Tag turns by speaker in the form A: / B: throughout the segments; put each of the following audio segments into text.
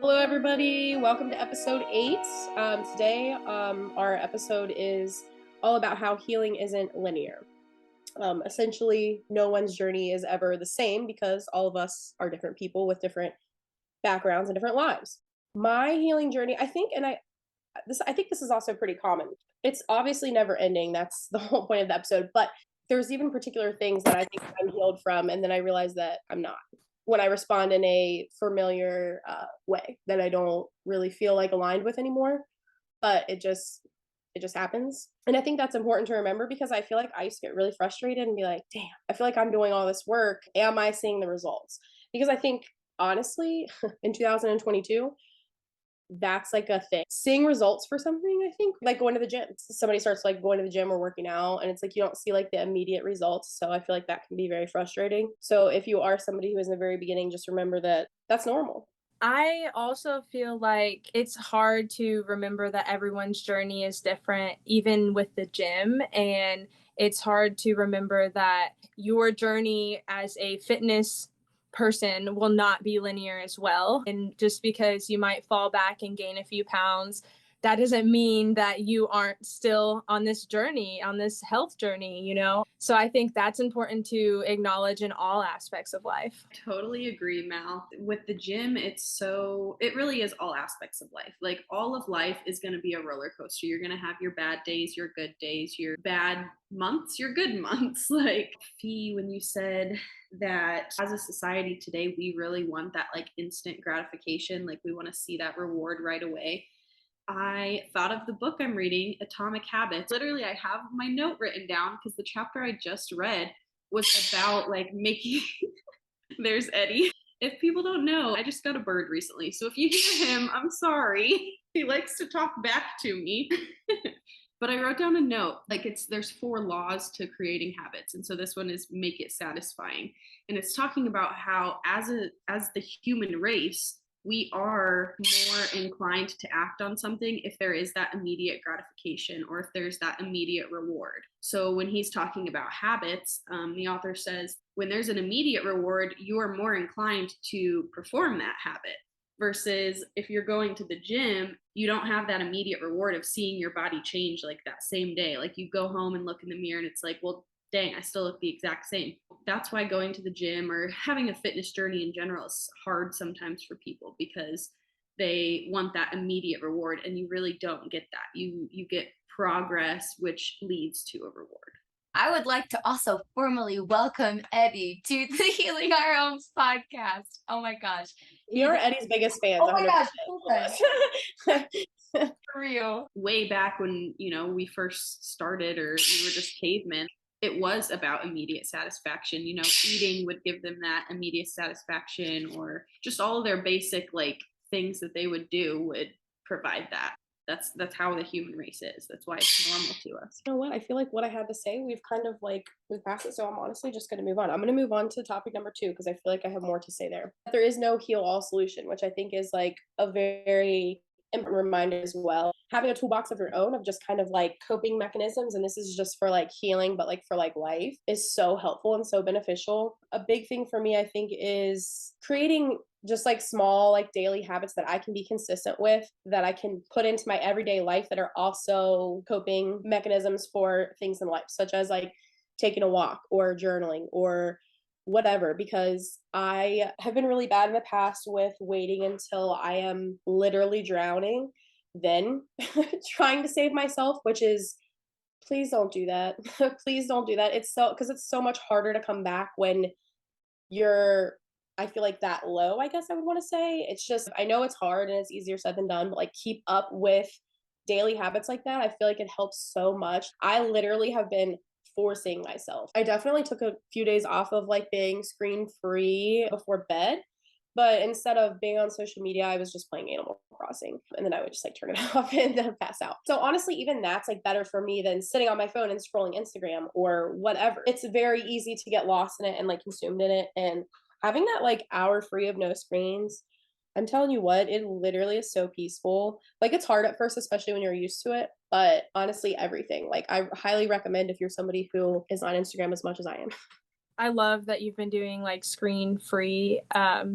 A: Hello, everybody. Welcome to episode 8. Today, our episode is all about how healing isn't linear. Essentially, no one's journey is ever the same because all of us are different people with different backgrounds and different lives. My healing journey, I think, I think this is also pretty common. It's obviously never ending. That's the whole point of the episode. But there's even particular things that I think I'm healed from, and then I realize that I'm not. When I respond in a familiar way that I don't really feel like aligned with anymore, but it just happens. And I think that's important to remember because I feel like I used to get really frustrated and be like, damn, I feel like I'm doing all this work. Am I seeing the results? Because I think honestly, in 2022, that's like a thing. Seeing results for something, I think, like going to the gym. Somebody starts like going to the gym or working out, and it's like you don't see like the immediate results. So I feel like that can be very frustrating. So if you are somebody who is in the very beginning, just remember that that's normal.
B: I also feel like it's hard to remember that everyone's journey is different, even with the gym. And it's hard to remember that your journey as a fitness person will not be linear as well. And just because you might fall back and gain a few pounds, that doesn't mean that you aren't still on this journey, on this health journey. So I think that's important to acknowledge in all aspects of life.
C: Totally agree, Mal. With the gym, it really is all aspects of life. Like all of life is going to be a roller coaster. You're going to have your bad days, your good days, your bad months, your good months. Like, Fee, when you said that as a society today, we really want that like instant gratification, like we want to see that reward right away. I thought of the book I'm reading, Atomic Habits. Literally, I have my note written down because the chapter I just read was about like making there's Eddie. If people don't know, I just got a bird recently. So if you hear him, I'm sorry. He likes to talk back to me. But I wrote down a note. Like there's 4 laws to creating habits. And so this one is make it satisfying. And it's talking about how as the human race, we are more inclined to act on something if there is that immediate gratification or if there's that immediate reward. So when he's talking about habits, the author says when there's an immediate reward, you are more inclined to perform that habit. Versus if you're going to the gym, you don't have that immediate reward of seeing your body change like that same day. Like you go home and look in the mirror and it's like, well, dang, I still look the exact same. That's why going to the gym or having a fitness journey in general is hard sometimes for people because they want that immediate reward and you really don't get that. You get progress, which leads to a reward.
D: I would like to also formally welcome Eddie to the Healing Our Homes podcast. Oh my gosh.
A: We are Eddie's biggest fans.
D: Oh my gosh,
A: 100%.
D: for real.
C: Way back when, we first started or we were just cavemen, it was about immediate satisfaction. Eating would give them that immediate satisfaction or just all of their basic like things that they would do would provide that. That's how the human race is. That's why it's normal to us.
A: You know what? I feel like what I had to say, we've kind of like moved past it. So I'm honestly just going to move on. I'm going to move on to topic number 2 because I feel like I have more to say there. There is no heal all solution, which I think is like a very important reminder as well. Having a toolbox of your own of just kind of like coping mechanisms, and this is just for like healing, but like for like life, is so helpful and so beneficial. A big thing for me, I think, is creating just like small like daily habits that I can be consistent with, that I can put into my everyday life that are also coping mechanisms for things in life, such as like taking a walk or journaling or whatever, because I have been really bad in the past with waiting until I am literally drowning, then trying to save myself, which is, please don't do that. Please don't do that. Because it's so much harder to come back when you're, I feel like, that low, I guess I would want to say. It's just, I know it's hard and it's easier said than done, but like keep up with daily habits like that. I feel like it helps so much. I literally have been forcing myself. I definitely took a few days off of like being screen free before bed. But instead of being on social media, I was just playing Animal Crossing. And then I would just like turn it off and then pass out. So honestly, even that's like better for me than sitting on my phone and scrolling Instagram or whatever. It's very easy to get lost in it and like consumed in it. And having that like hour free of no screens, I'm telling you what, it literally is so peaceful. Like it's hard at first, especially when you're used to it. But honestly, everything. Like I highly recommend if you're somebody who is on Instagram as much as I am.
B: I love that you've been doing like screen free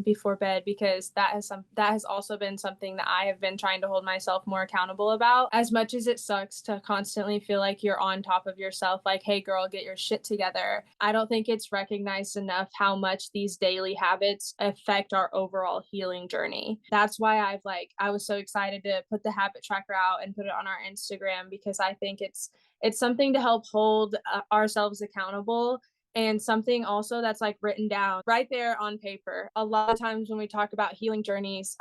B: before bed, because that has also been something that I have been trying to hold myself more accountable about. As much as it sucks to constantly feel like you're on top of yourself, like, hey girl, get your shit together, I don't think it's recognized enough how much these daily habits affect our overall healing journey. That's why I was so excited to put the habit tracker out and put it on our Instagram, because I think it's something to help hold ourselves accountable, and something also that's like written down right there on paper. A lot of times when we talk about healing journeys,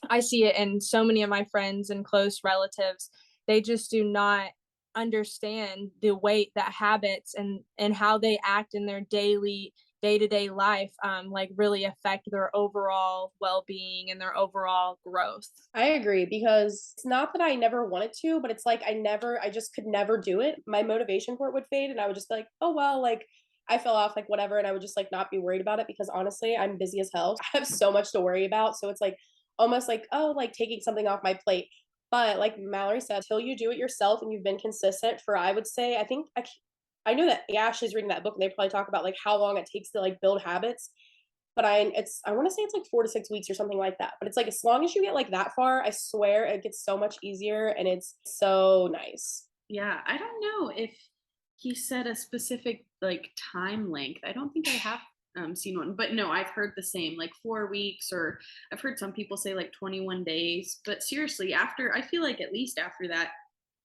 B: I see it in so many of my friends and close relatives. They just do not understand the weight that habits and how they act in their daily day-to-day life like really affect their overall well-being and their overall growth.
A: I agree, because it's not that I never wanted to, but it's like I just could never do it. My motivation for it would fade, and I would just be like, oh, well, like I fell off, like whatever. And I would just like not be worried about it, because honestly, I'm busy as hell. I have so much to worry about. So it's like almost like, oh, like taking something off my plate. But like Mallory said, till you do it yourself and you've been consistent for, I would say, I know that Ashley's reading that book, and they probably talk about like how long it takes to like build habits. But I want to say it's like 4 to 6 weeks or something like that. But it's like as long as you get like that far, I swear it gets so much easier, and it's so nice.
C: Yeah, I don't know if he said a specific like time length. I don't think I have seen one, but no, I've heard the same, like 4 weeks, or I've heard some people say like 21 days. But seriously, after, I feel like at least after that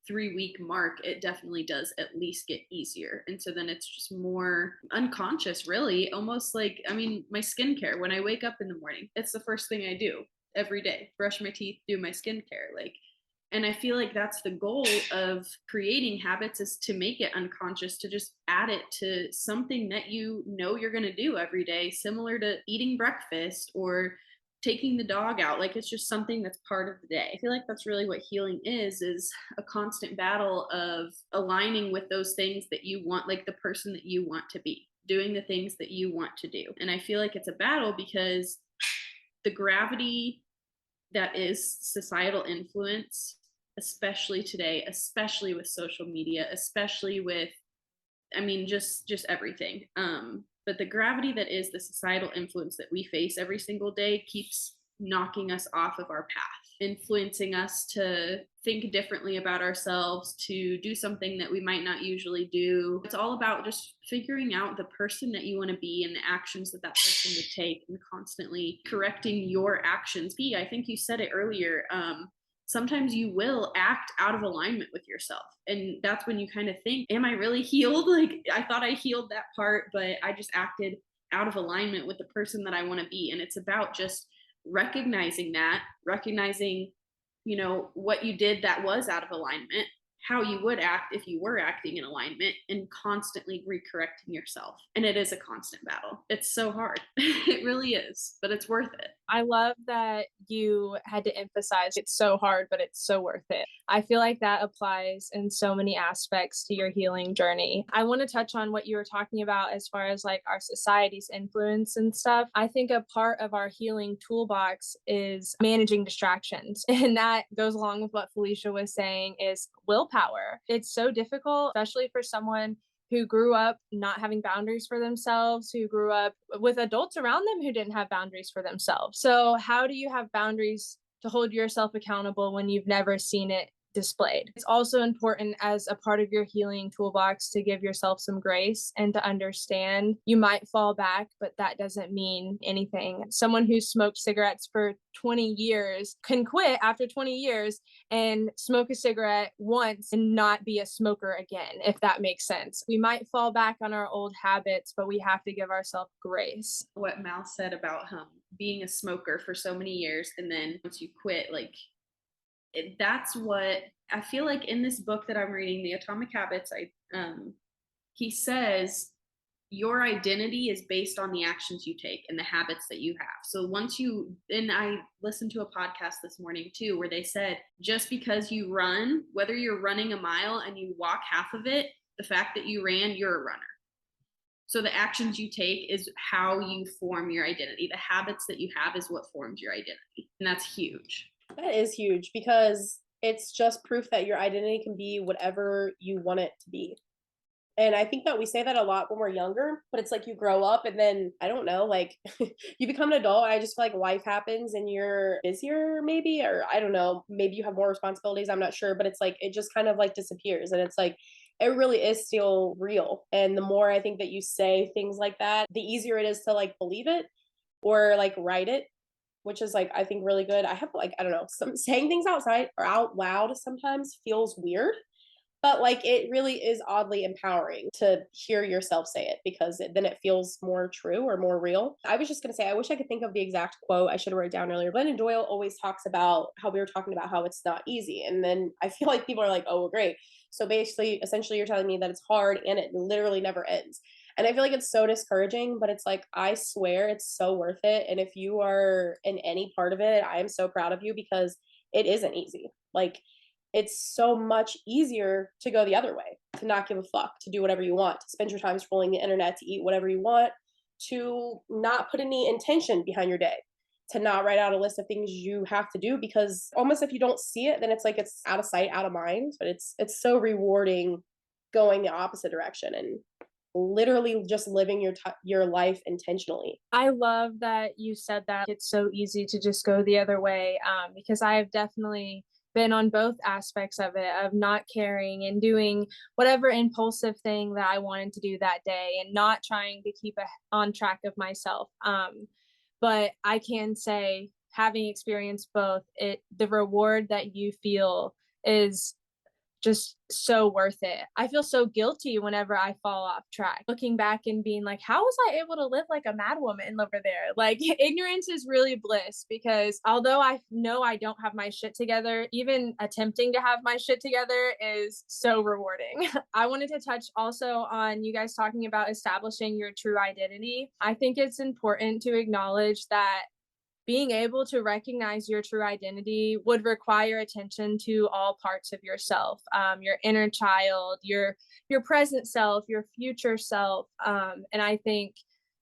C: 3 week mark, it definitely does at least get easier. And so then it's just more unconscious, really. Almost like, I mean, my skincare, when I wake up in the morning, it's the first thing I do every day: brush my teeth, do my skincare. Like, and I feel like that's the goal of creating habits, is to make it unconscious, to just add it to something that you know you're going to do every day, similar to eating breakfast or taking the dog out. Like, it's just something that's part of the day. I feel like that's really what healing is a constant battle of aligning with those things that you want, like the person that you want to be, doing the things that you want to do. And I feel like it's a battle because the gravity that is societal influence, especially today, especially with social media, especially with, I mean, just everything. But the gravity that is the societal influence that we face every single day keeps knocking us off of our path, influencing us to think differently about ourselves, to do something that we might not usually do. It's all about just figuring out the person that you want to be and the actions that that person would take, and constantly correcting your actions. I think you said it earlier. Sometimes you will act out of alignment with yourself. And that's when you kind of think, am I really healed? Like, I thought I healed that part, but I just acted out of alignment with the person that I want to be. And it's about just recognizing that, recognizing, you know, what you did that was out of alignment, how you would act if you were acting in alignment, and constantly recorrecting yourself. And it is a constant battle. It's so hard. It really is, but it's worth it.
B: I love that you had to emphasize it's so hard, but it's so worth it. I feel like that applies in so many aspects to your healing journey. I want to touch on what you were talking about as far as like our society's influence and stuff. I think a part of our healing toolbox is managing distractions. And that goes along with what Felicia was saying, is willpower. It's so difficult, especially for someone who grew up not having boundaries for themselves, who grew up with adults around them who didn't have boundaries for themselves. So how do you have boundaries to hold yourself accountable when you've never seen it displayed? It's also important as a part of your healing toolbox to give yourself some grace and to understand you might fall back, but that doesn't mean anything. Someone who smoked cigarettes for 20 years can quit after 20 years and smoke a cigarette once and not be a smoker again, if that makes sense. We might fall back on our old habits, but we have to give ourselves grace.
C: What Mal said about being a smoker for so many years, and then once you quit, like, that's what I feel like in this book that I'm reading, The Atomic Habits, he says your identity is based on the actions you take and the habits that you have. So and I listened to a podcast this morning too, where they said, just because you run, whether you're running a mile and you walk half of it, the fact that you ran, you're a runner. So the actions you take is how you form your identity. The habits that you have is what forms your identity. And that's huge.
A: That is huge, because it's just proof that your identity can be whatever you want it to be. And I think that we say that a lot when we're younger, but it's like you grow up and then I don't know, like you become an adult. And I just feel like life happens and you're busier, maybe, or I don't know, maybe you have more responsibilities. I'm not sure, but it's like it just kind of like disappears. And it's like it really is still real. And the more I think that you say things like that, the easier it is to like believe it or like write it, which is like I think really good. I have like I don't know, some saying things outside or out loud sometimes feels weird, but like it really is oddly empowering to hear yourself say it because then it feels more true or more real. I was just going to say, I wish I could think of the exact quote. I should have wrote it down earlier. Glennon Doyle always talks about how we were talking about how it's not easy. And then I feel like people are like, oh, well, great. So basically, essentially, you're telling me that it's hard and it literally never ends. And I feel like it's so discouraging, but it's like, I swear it's so worth it. And if you are in any part of it, I am so proud of you because it isn't easy. Like, it's so much easier to go the other way, to not give a fuck, to do whatever you want, to spend your time scrolling the internet, to eat whatever you want, to not put any intention behind your day, to not write out a list of things you have to do because almost if you don't see it, then it's like it's out of sight, out of mind. But it's so rewarding going the opposite direction and literally just living your life intentionally.
B: I love that you said that it's so easy to just go the other way, because I have definitely been on both aspects of it, of not caring and doing whatever impulsive thing that I wanted to do that day and not trying to keep on track of myself. But I can say, having experienced both, the reward that you feel is just so worth it. I feel so guilty whenever I fall off track, looking back and being like, how was I able to live like a mad woman over there? Like, ignorance is really bliss because although I know I don't have my shit together, even attempting to have my shit together is so rewarding. I wanted to touch also on you guys talking about establishing your true identity. I think it's important to acknowledge that being able to recognize your true identity would require attention to all parts of yourself, your inner child, your present self, your future self. And I think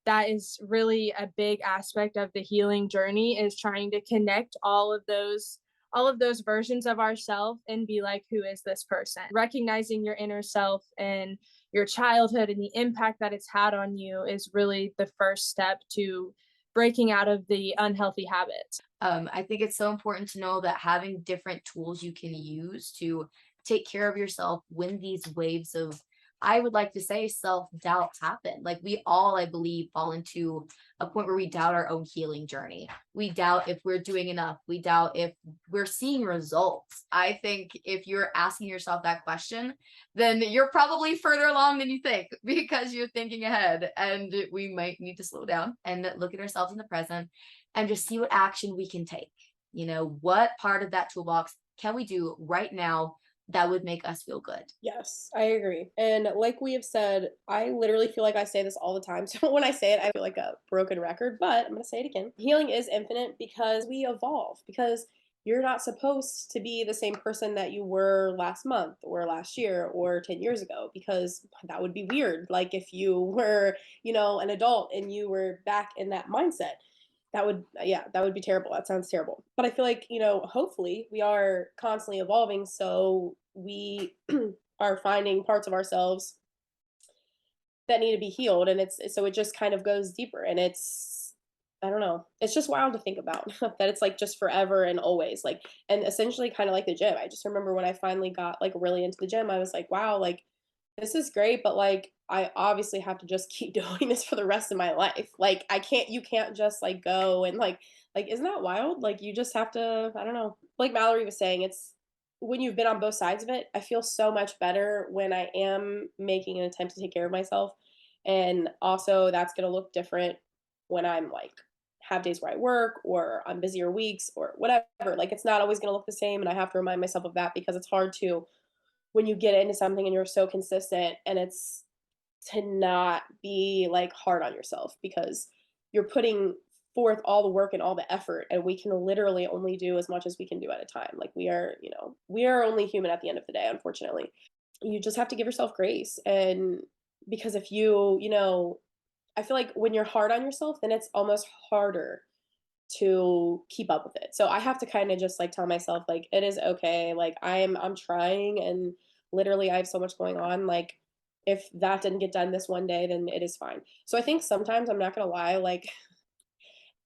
B: that is really a big aspect of the healing journey, is trying to connect all of those versions of ourselves and be like, who is this person? Recognizing your inner self and your childhood and the impact that it's had on you is really the first step to breaking out of the unhealthy habits.
D: I think it's so important to know that having different tools you can use to take care of yourself when these waves of, I would like to say, self doubt happen. Like we all, I believe, fall into a point where we doubt our own healing journey. We doubt if we're doing enough. We doubt if we're seeing results. I think if you're asking yourself that question, then you're probably further along than you think because you're thinking ahead. And we might need to slow down and look at ourselves in the present and just see what action we can take. You know, what part of that toolbox can we do right now that would make us feel good?
A: Yes, I agree. And like we have said, I literally feel like I say this all the time. So when I say it, I feel like a broken record, but I'm going to say it again. Healing is infinite because we evolve, because you're not supposed to be the same person that you were last month or last year or 10 years ago, because that would be weird. Like if you were, an adult and you were back in that mindset, that would, yeah, that would be terrible. That sounds terrible. But I feel like, hopefully we are constantly evolving. So we are finding parts of ourselves that need to be healed. And so it just kind of goes deeper. And I don't know, it's just wild to think about that it's like just forever and always like, and essentially kind of like the gym. I just remember when I finally got like really into the gym, I was like, wow, like this is great, but like I obviously have to just keep doing this for the rest of my life. Like you can't just like go and like isn't that wild? Like you just have to, I don't know. Like Mallory was saying, it's when you've been on both sides of it, I feel so much better when I am making an attempt to take care of myself. And also that's going to look different when I'm like have days where I work or on busier weeks or whatever. Like it's not always going to look the same, and I have to remind myself of that because it's hard to when you get into something and you're so consistent, and it's to not be like hard on yourself because you're putting forth all the work and all the effort, and we can literally only do as much as we can do at a time. Like we are only human at the end of the day, unfortunately. You just have to give yourself grace. And because if I feel like when you're hard on yourself, then it's almost harder to keep up with it. So I have to kind of just like tell myself like it is okay. Like I'm trying, and literally I have so much going on. Like if that didn't get done this one day, then it is fine. So I think sometimes, I'm not gonna lie, like,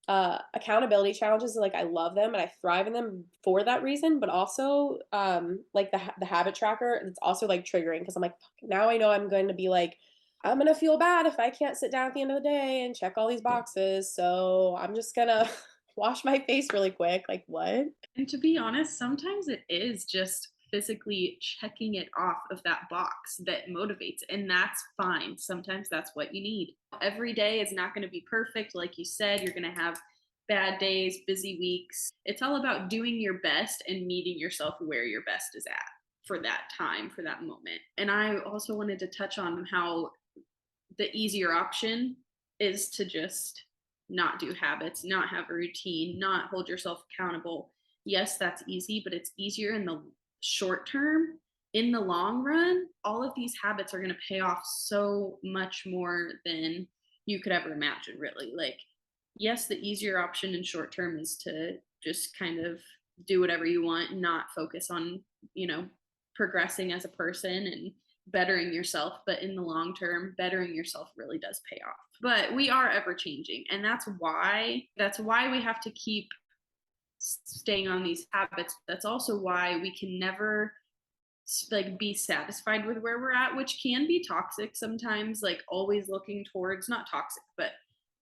A: accountability challenges, like, I love them and I thrive in them for that reason, but also, like, the habit tracker, it's also, like, triggering because I'm like, "Fuck, now I know I'm going to be like, I'm gonna feel bad if I can't sit down at the end of the day and check all these boxes, so I'm just gonna wash my face really quick." Like, what?
C: And to be honest, sometimes it is just physically checking it off of that box that motivates, and that's fine. Sometimes that's what you need. Every day is not going to be perfect. Like you said, you're going to have bad days, busy weeks. It's all about doing your best and meeting yourself where your best is at for that time, for that moment. And I also wanted to touch on how the easier option is to just not do habits, not have a routine, not hold yourself accountable. Yes, that's easy, but it's easier in the short term. In the long run, all of these habits are going to pay off so much more than you could ever imagine, really. Like, yes, the easier option in short term is to just kind of do whatever you want and not focus on, you know, progressing as a person and bettering yourself, but in the long term bettering yourself really does pay off. But we are ever changing, and that's why we have to keep staying on these habits. That's also why we can never like be satisfied with where we're at, which can be toxic sometimes. Like, always looking towards, not toxic, but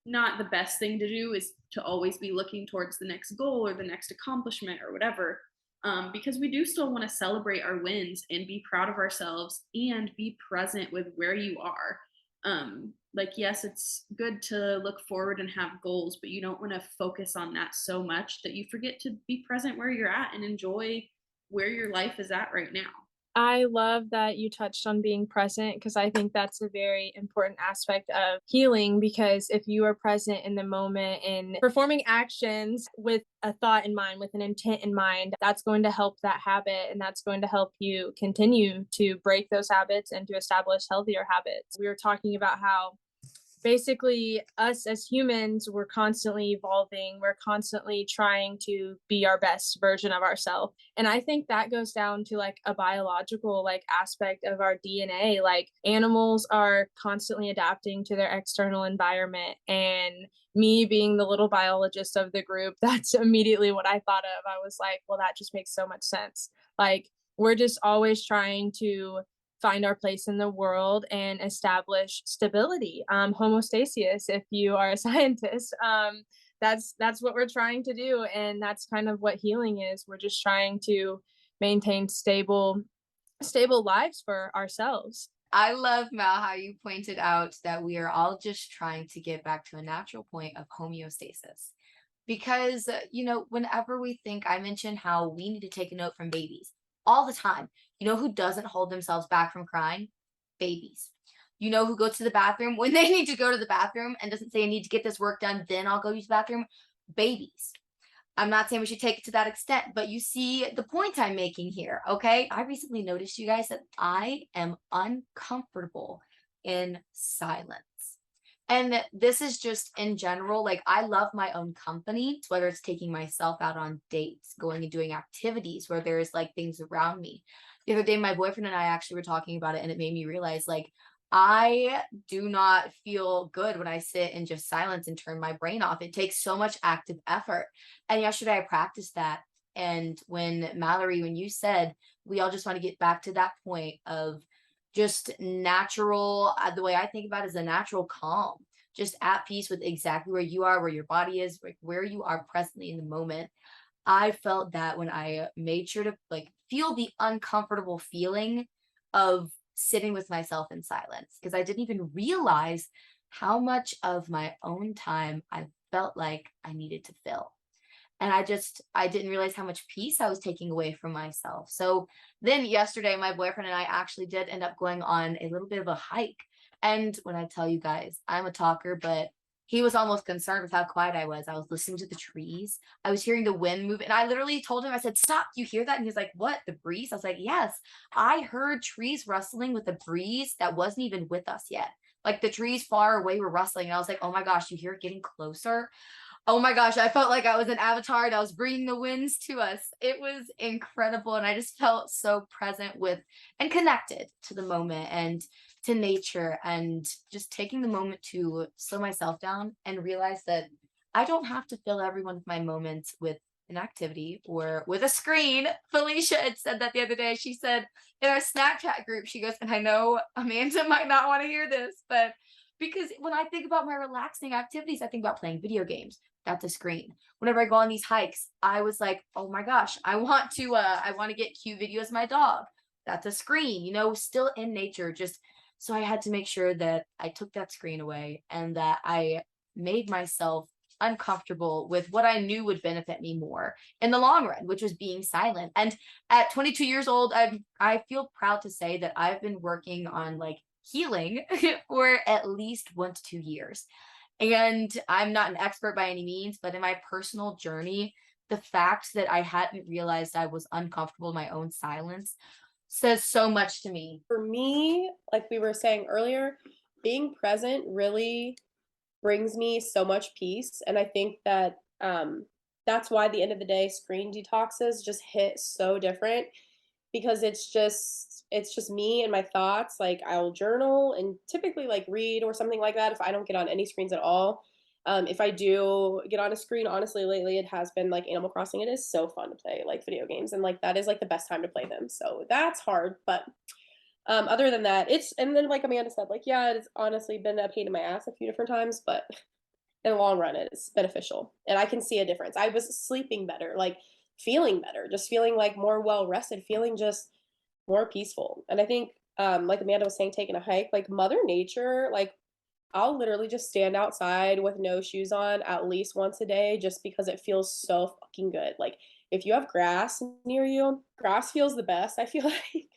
C: not the best thing to do is to always be looking towards the next goal or the next accomplishment or whatever, because we do still want to celebrate our wins and be proud of ourselves and be present with where you are. Like, yes, it's good to look forward and have goals, but you don't want to focus on that so much that you forget to be present where you're at and enjoy where your life is at right now.
B: I love that you touched on being present because I think that's a very important aspect of healing. Because if you are present in the moment and performing actions with a thought in mind, with an intent in mind, that's going to help that habit and that's going to help you continue to break those habits and to establish healthier habits. We were talking about how basically us as humans, we're constantly evolving, we're constantly trying to be our best version of ourselves, and I think that goes down to like a biological like aspect of our DNA. Like, animals are constantly adapting to their external environment, and me being the little biologist of the group, that's immediately what I thought of. I was like, well, that just makes so much sense. Like, we're just always trying to find our place in the world and establish stability, homeostasis if you are a scientist. That's what we're trying to do, and that's kind of what healing is. We're just trying to maintain stable lives for ourselves.
D: I love, Mal, how you pointed out that we are all just trying to get back to a natural point of homeostasis. Because, whenever we think, I mentioned how we need to take a note from babies all the time. You know who doesn't hold themselves back from crying? Babies. You know who goes to the bathroom when they need to go to the bathroom and doesn't say, I need to get this work done, then I'll go use the bathroom? Babies. I'm not saying we should take it to that extent, but you see the point I'm making here, okay? I recently noticed, you guys, that I am uncomfortable in silence. And this is just in general, like, I love my own company, whether it's taking myself out on dates, going and doing activities where there's like things around me. The other day, my boyfriend and I actually were talking about it, and it made me realize, like, I do not feel good when I sit in just silence and turn my brain off. It takes so much active effort. And yesterday I practiced that. And when Mallory, when you said we all just want to get back to that point of just natural, the way I think about it is a natural calm, just at peace with exactly where you are, where your body is, like where you are presently in the moment. I felt that when I made sure to like feel the uncomfortable feeling of sitting with myself in silence, because I didn't even realize how much of my own time I felt like I needed to fill. And I didn't realize how much peace I was taking away from myself. So then yesterday, my boyfriend and I actually did end up going on a little bit of a hike. And when I tell you guys, I'm a talker, but he was almost concerned with how quiet I was. I was listening to the trees. I was hearing the wind move. And I literally told him, I said, stop, you hear that? And he's like, what? The breeze? I was like, yes, I heard trees rustling with a breeze that wasn't even with us yet. Like, the trees far away were rustling. And I was like, oh my gosh, you hear it getting closer? Oh my gosh, I felt like I was an avatar and I was bringing the winds to us. It was incredible, and I just felt so present with and connected to the moment and to nature, and just taking the moment to slow myself down and realize that I don't have to fill every one of my moments with an activity or with a screen. Felicia had said that the other day. She said in our Snapchat group, she goes, and I know Amanda might not want to hear this, but because when I think about my relaxing activities, I think about playing video games. That's a screen. Whenever I go on these hikes, I was like, oh my gosh, I want to get cute videos of my dog. That's a screen, still in nature. Just so I had to make sure that I took that screen away and that I made myself uncomfortable with what I knew would benefit me more in the long run, which was being silent. And at 22 years old, I feel proud to say that I've been working on like healing for at least 1 to 2 years. And I'm not an expert by any means, but in my personal journey, the fact that I hadn't realized I was uncomfortable in my own silence says so much to me.
A: For me, like we were saying earlier, being present really brings me so much peace. And I think that that's why at the end of the day, screen detoxes just hit so different because it's just me and my thoughts. Like I'll journal and typically like read or something like that if I don't get on any screens at all. If I do get on a screen, honestly, lately it has been like Animal Crossing. It is so fun to play like video games, and like that is like the best time to play them. So that's hard, but other than that, it's and then like Amanda said, like yeah, it's honestly been a pain in my ass a few different times, but in the long run, it's beneficial, and I can see a difference. I was sleeping better, like feeling better, just feeling like more well rested, feeling just more peaceful. And I think, like Amanda was saying, taking a hike, like Mother Nature, like I'll literally just stand outside with no shoes on at least once a day just because it feels so fucking good. Like if you have grass near you, grass feels the best, I feel like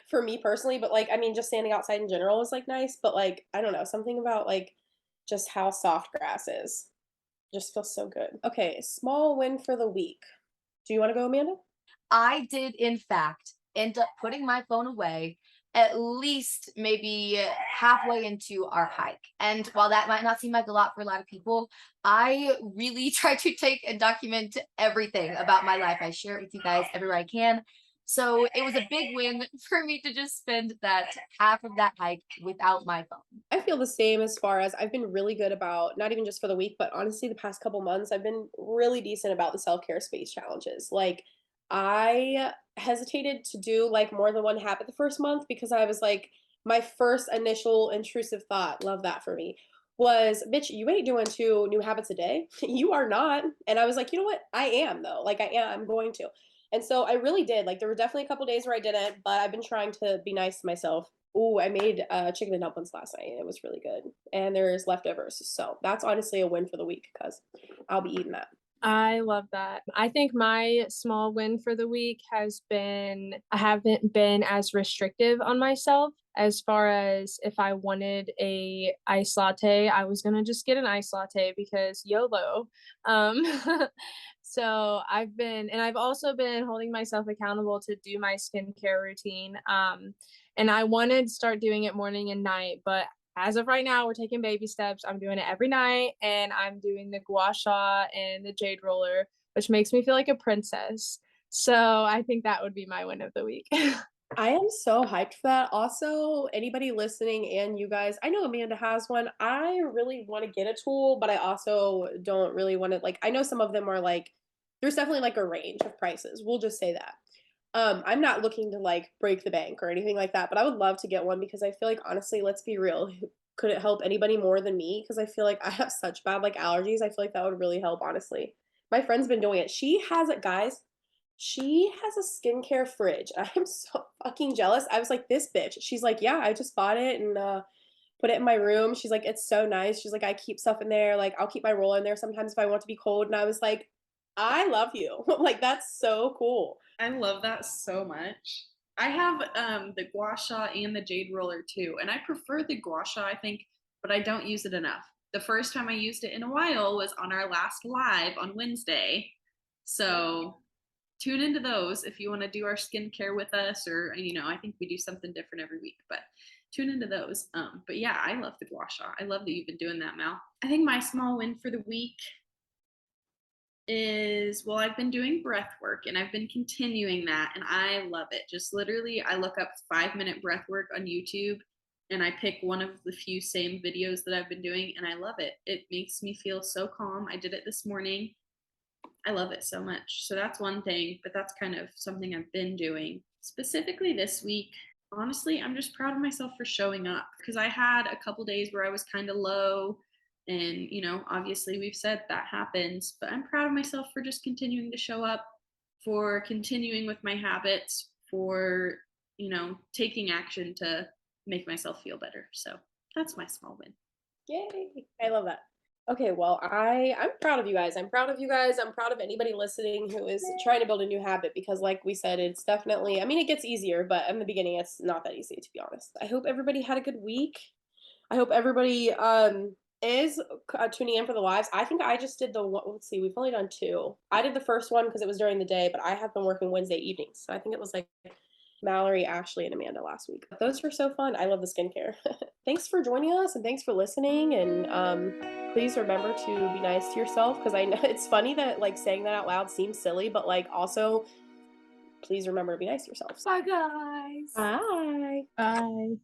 A: for me personally, but like I mean just standing outside in general is like nice, but like I don't know, something about like just how soft grass is just feels so good. Okay, small win for the week. Do you want to go, Amanda?
D: I did, in fact, end up putting my phone away at least maybe halfway into our hike. And while that might not seem like a lot for a lot of people, I really try to take and document everything about my life. I share it with you guys everywhere I can. So it was a big win for me to just spend that half of that hike without my phone.
A: I feel the same as far as I've been really good about not even just for the week, but honestly, the past couple months, I've been really decent about the self care space challenges. Like, I hesitated to do like more than one habit the first month because I was like, my first initial intrusive thought, love that for me, was, bitch, you ain't doing 2 new habits a day. You are not. And I was like, you know what? I am though. Like, I am, I'm going to. And so I really did. Like, there were definitely a couple days where I didn't, but I've been trying to be nice to myself. Ooh, I made chicken and dumplings last night. It was really good. And there's leftovers. So that's honestly a win for the week because I'll be eating that.
B: I love that. I think my small win for the week has been I haven't been as restrictive on myself as far as if I wanted a ice latte, I was gonna just get an ice latte because YOLO. Um, so I've also been holding myself accountable to do my skincare routine. And I wanted to start doing it morning and night, but as of right now, we're taking baby steps. I'm doing it every night, and I'm doing the gua sha and the jade roller, which makes me feel like a princess. So I think that would be my win of the week.
A: I am so hyped for that. Also, anybody listening and you guys, I know Amanda has one. I really want to get a tool, but I also don't really want to like I know some of them are like there's definitely like a range of prices. We'll just say that. I'm not looking to like break the bank or anything like that, but I would love to get one because I feel like honestly, let's be real, could it help anybody more than me? Because I feel like I have such bad like allergies. I feel like that would really help, honestly. My friend's been doing it. She has it, guys. She has a skincare fridge. I am so fucking jealous. I was like, this bitch. She's like, yeah, I just bought it and put it in my room. She's like, it's so nice. She's like, I keep stuff in there. Like, I'll keep my roller in there sometimes if I want to be cold. And I was like, I love you. Like, that's so cool.
C: I love that so much. I have the gua sha and the jade roller too, and I prefer the gua sha, I think, but I don't use it enough. The first time I used it in a while was on our last live on Wednesday. So tune into those if you want to do our skincare with us, or I think we do something different every week, but tune into those. But yeah, I love the gua sha. I love that you've been doing that, Mal. I think my small win for the week is, well, I've been doing breath work and I've been continuing that and I love it. Just literally, I look up 5-minute breath work on YouTube and I pick one of the few same videos that I've been doing and I love it. It makes me feel so calm. I did it this morning. I love it so much. So that's one thing, but that's kind of something I've been doing. Specifically this week, honestly, I'm just proud of myself for showing up because I had a couple days where I was kind of low. And, obviously we've said that happens, but I'm proud of myself for just continuing to show up, for continuing with my habits, for, taking action to make myself feel better. So that's my small win.
A: Yay! I love that. Okay, well, I'm proud of you guys. I'm proud of you guys. I'm proud of anybody listening who is trying to build a new habit because like we said, it's definitely, I mean, it gets easier, but in the beginning it's not that easy to be honest. I hope everybody had a good week. I hope everybody is tuning in for the lives. I think I just did the one, let's see, we've only done two. I did the first one because it was during the day, but I have been working Wednesday evenings. So I think it was like Mallory, Ashley, and Amanda last week. Those were so fun. I love the skincare. Thanks for joining us and thanks for listening. And please remember to be nice to yourself because I know it's funny that like saying that out loud seems silly, but like also please remember to be nice to yourself.
B: Bye, guys.
A: Bye.
B: Bye.